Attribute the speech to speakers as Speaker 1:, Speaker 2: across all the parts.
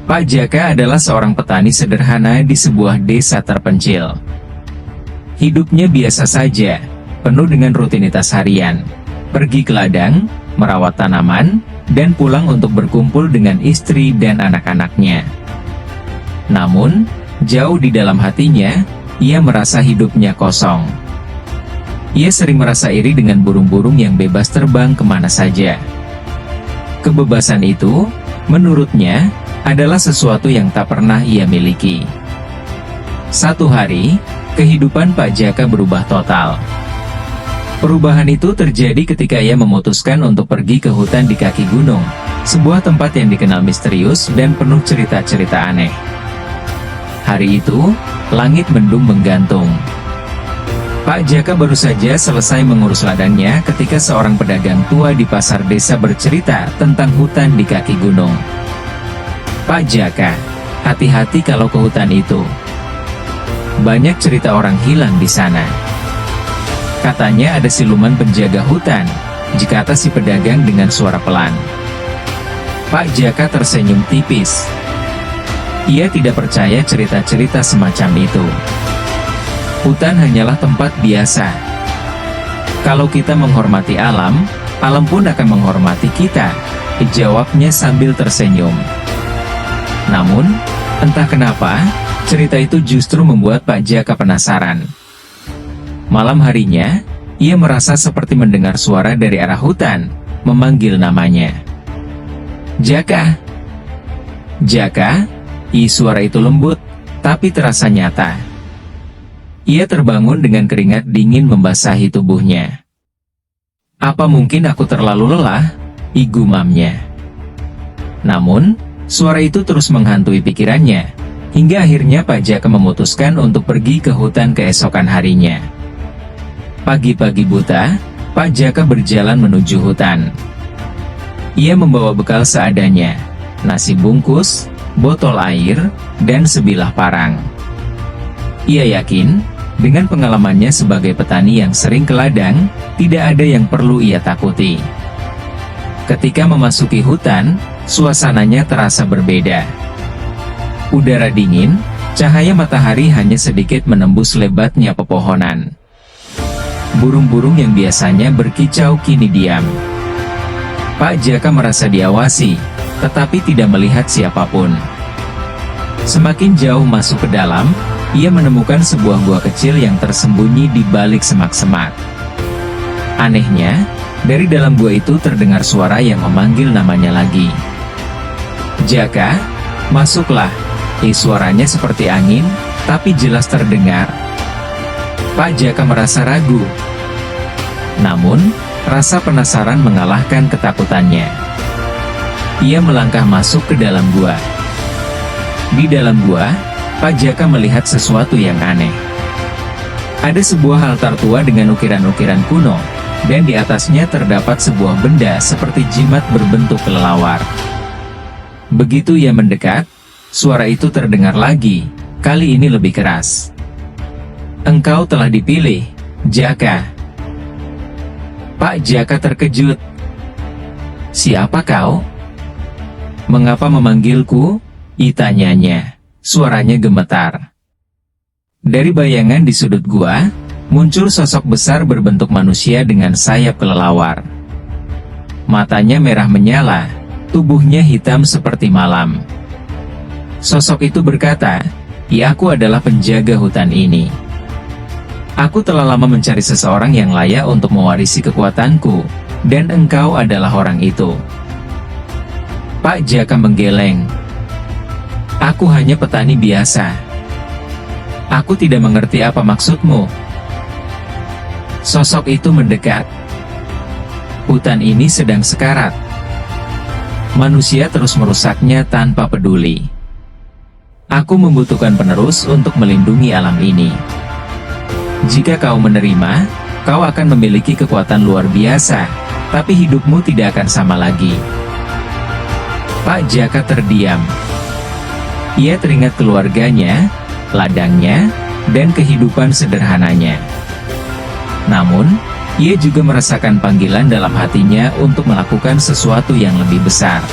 Speaker 1: Pak Jaka adalah seorang petani sederhana di sebuah desa terpencil. Hidupnya biasa saja, penuh dengan rutinitas harian. Pergi ke ladang, merawat tanaman, dan pulang untuk berkumpul dengan istri dan anak-anaknya. Namun, jauh di dalam hatinya, ia merasa hidupnya kosong. Ia sering merasa iri dengan burung-burung yang bebas terbang kemana saja. Kebebasan itu, menurutnya, adalah sesuatu yang tak pernah ia miliki. Satu hari, kehidupan Pak Jaka berubah total. Perubahan itu terjadi ketika ia memutuskan untuk pergi ke hutan di kaki gunung, sebuah tempat yang dikenal misterius dan penuh cerita-cerita aneh. Hari itu, langit mendung menggantung. Pak Jaka baru saja selesai mengurus ladangnya ketika seorang pedagang tua di pasar desa bercerita tentang hutan di kaki gunung. Pak Jaka, hati-hati kalau ke hutan itu. Banyak cerita orang hilang di sana. Katanya ada siluman penjaga hutan, kata si pedagang dengan suara pelan. Pak Jaka tersenyum tipis. Ia tidak percaya cerita-cerita semacam itu. Hutan hanyalah tempat biasa. Kalau kita menghormati alam, alam pun akan menghormati kita, jawabnya sambil tersenyum. Namun, entah kenapa, cerita itu justru membuat Pak Jaka penasaran. Malam harinya, ia merasa seperti mendengar suara dari arah hutan, memanggil namanya. Jaka! Jaka! Suara itu lembut, tapi terasa nyata. Ia terbangun dengan keringat dingin membasahi tubuhnya. Apa mungkin aku terlalu lelah? Gumamnya. Namun, suara itu terus menghantui pikirannya, hingga akhirnya Pak Jaka memutuskan untuk pergi ke hutan keesokan harinya. Pagi-pagi buta, Pak Jaka berjalan menuju hutan. Ia membawa bekal seadanya, nasi bungkus, botol air, dan sebilah parang. Ia yakin, dengan pengalamannya sebagai petani yang sering ke ladang, tidak ada yang perlu ia takuti. Ketika memasuki hutan, suasananya terasa berbeda. Udara dingin, cahaya matahari hanya sedikit menembus lebatnya pepohonan. Burung-burung yang biasanya berkicau kini diam. Pak Jaka merasa diawasi, tetapi tidak melihat siapapun. Semakin jauh masuk ke dalam, ia menemukan sebuah gua kecil yang tersembunyi di balik semak-semak. Anehnya, dari dalam gua itu terdengar suara yang memanggil namanya lagi. Jaka, masuklah. Suaranya seperti angin, tapi jelas terdengar. Pak Jaka merasa ragu. Namun, rasa penasaran mengalahkan ketakutannya. Ia melangkah masuk ke dalam gua. Di dalam gua, Pak Jaka melihat sesuatu yang aneh. Ada sebuah altar tua dengan ukiran-ukiran kuno, dan di atasnya terdapat sebuah benda seperti jimat berbentuk kelelawar. Begitu ia mendekat, suara itu terdengar lagi, kali ini lebih keras. Engkau telah dipilih, Jaka. Pak Jaka terkejut. Siapa kau? Mengapa memanggilku? Tanyanya. Suaranya gemetar. Dari bayangan di sudut gua, muncul sosok besar berbentuk manusia dengan sayap kelelawar. Matanya merah menyala, tubuhnya hitam seperti malam. Sosok itu berkata, aku adalah penjaga hutan ini. Aku telah lama mencari seseorang yang layak untuk mewarisi kekuatanku, dan engkau adalah orang itu. Pak Jaka menggeleng. Aku hanya petani biasa. Aku tidak mengerti apa maksudmu. Sosok itu mendekat. Hutan ini sedang sekarat. Manusia terus merusaknya tanpa peduli. Aku membutuhkan penerus untuk melindungi alam ini. Jika kau menerima, kau akan memiliki kekuatan luar biasa, tapi hidupmu tidak akan sama lagi. Pak Jaka terdiam. Ia teringat keluarganya, ladangnya, dan kehidupan sederhananya. Namun, ia juga merasakan panggilan dalam hatinya untuk melakukan sesuatu yang lebih besar.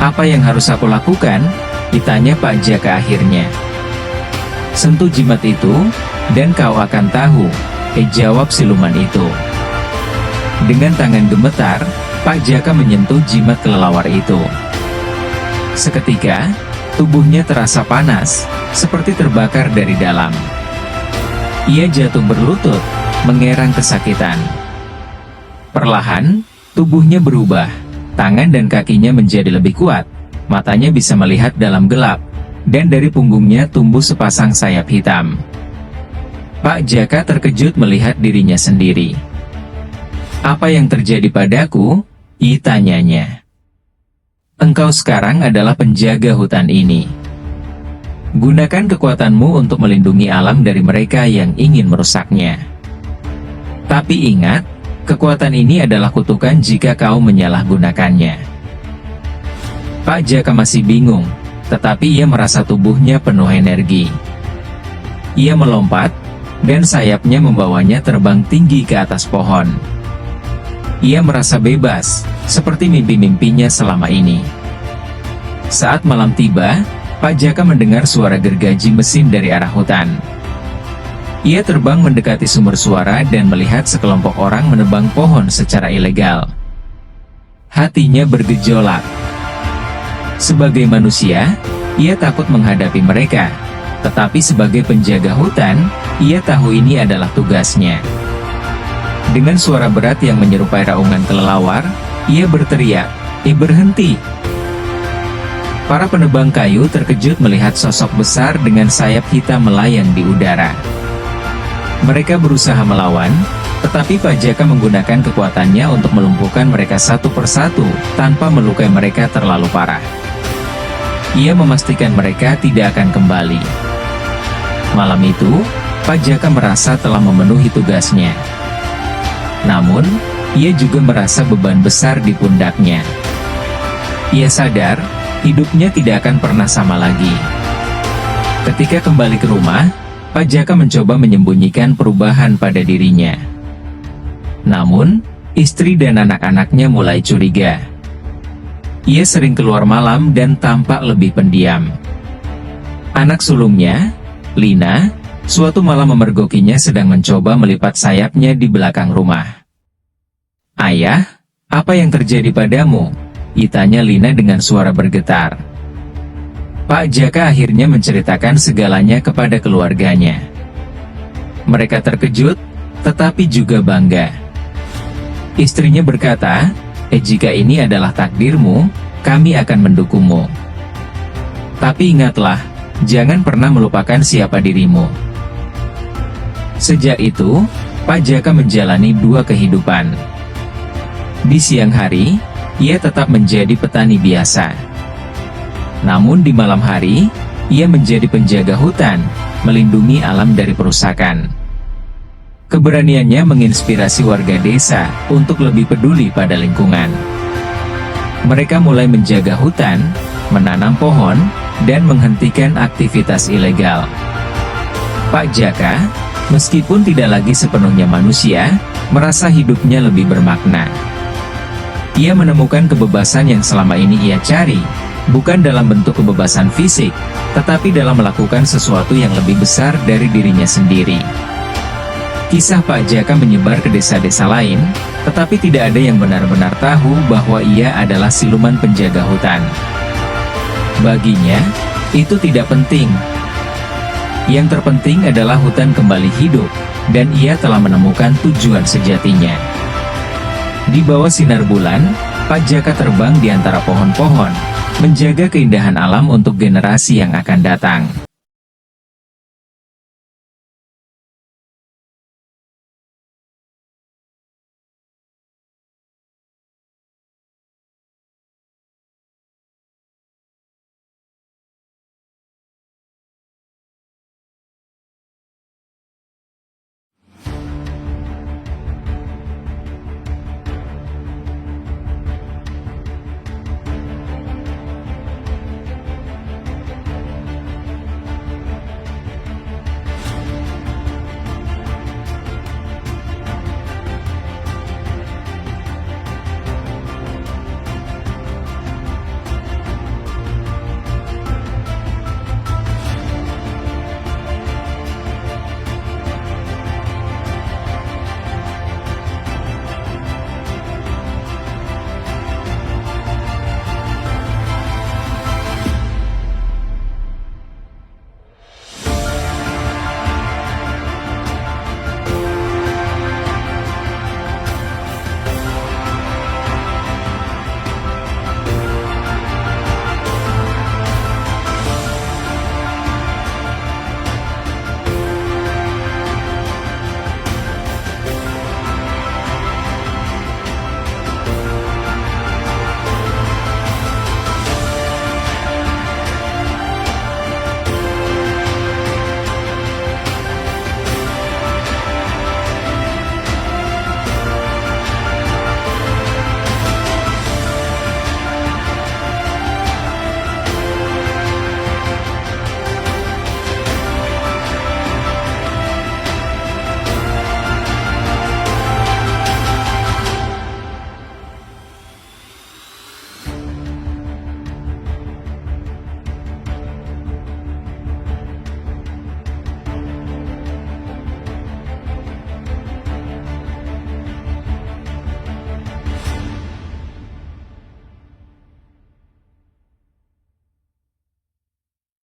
Speaker 1: "Apa yang harus aku lakukan?" ditanya Pak Jaka akhirnya. "Sentuh jimat itu, dan kau akan tahu," jawab siluman itu. Dengan tangan gemetar, Pak Jaka menyentuh jimat kelelawar itu. Seketika, tubuhnya terasa panas, seperti terbakar dari dalam. Ia jatuh berlutut, mengerang kesakitan. Perlahan, tubuhnya berubah, tangan dan kakinya menjadi lebih kuat, matanya bisa melihat dalam gelap, dan dari punggungnya tumbuh sepasang sayap hitam. Pak Jaka terkejut melihat dirinya sendiri. "Apa yang terjadi padaku?" tanyanya. "Engkau sekarang adalah penjaga hutan ini. Gunakan kekuatanmu untuk melindungi alam dari mereka yang ingin merusaknya. Tapi ingat, kekuatan ini adalah kutukan jika kau menyalahgunakannya." Pak Jaka masih bingung, tetapi ia merasa tubuhnya penuh energi. Ia melompat, dan sayapnya membawanya terbang tinggi ke atas pohon. Ia merasa bebas, seperti mimpi-mimpinya selama ini. Saat malam tiba, Pak Jaka mendengar suara gergaji mesin dari arah hutan. Ia terbang mendekati sumber suara dan melihat sekelompok orang menebang pohon secara ilegal. Hatinya bergejolak. Sebagai manusia, ia takut menghadapi mereka, tetapi sebagai penjaga hutan, ia tahu ini adalah tugasnya. Dengan suara berat yang menyerupai raungan kelelawar, ia berteriak, "Berhenti!" Para penebang kayu terkejut melihat sosok besar dengan sayap hitam melayang di udara. Mereka berusaha melawan, tetapi Pak Jaka menggunakan kekuatannya untuk melumpuhkan mereka satu persatu, tanpa melukai mereka terlalu parah. Ia memastikan mereka tidak akan kembali. Malam itu, Pak Jaka merasa telah memenuhi tugasnya. Namun, ia juga merasa beban besar di pundaknya. Ia sadar, hidupnya tidak akan pernah sama lagi. Ketika kembali ke rumah, Pak Jaka mencoba menyembunyikan perubahan pada dirinya. Namun, istri dan anak-anaknya mulai curiga. Ia sering keluar malam dan tampak lebih pendiam. Anak sulungnya, Lina, suatu malam memergokinya sedang mencoba melipat sayapnya di belakang rumah. "Ayah, apa yang terjadi padamu?" tanya Lina dengan suara bergetar. Pak Jaka akhirnya menceritakan segalanya kepada keluarganya. Mereka terkejut, tetapi juga bangga. Istrinya berkata, "Jika ini adalah takdirmu, kami akan mendukungmu. Tapi ingatlah, jangan pernah melupakan siapa dirimu." Sejak itu, Pak Jaka menjalani dua kehidupan. Di siang hari, ia tetap menjadi petani biasa. Namun di malam hari, ia menjadi penjaga hutan, melindungi alam dari perusakan. Keberaniannya menginspirasi warga desa untuk lebih peduli pada lingkungan. Mereka mulai menjaga hutan, menanam pohon, dan menghentikan aktivitas ilegal. Pak Jaka, meskipun tidak lagi sepenuhnya manusia, merasa hidupnya lebih bermakna. Ia menemukan kebebasan yang selama ini ia cari, bukan dalam bentuk kebebasan fisik, tetapi dalam melakukan sesuatu yang lebih besar dari dirinya sendiri. Kisah Pak Jaka menyebar ke desa-desa lain, tetapi tidak ada yang benar-benar tahu bahwa ia adalah siluman penjaga hutan. Baginya, itu tidak penting. Yang terpenting adalah hutan kembali hidup, dan ia telah menemukan tujuan sejatinya. Di bawah sinar bulan, Pak Jaka terbang di antara pohon-pohon, menjaga keindahan alam untuk generasi yang akan datang.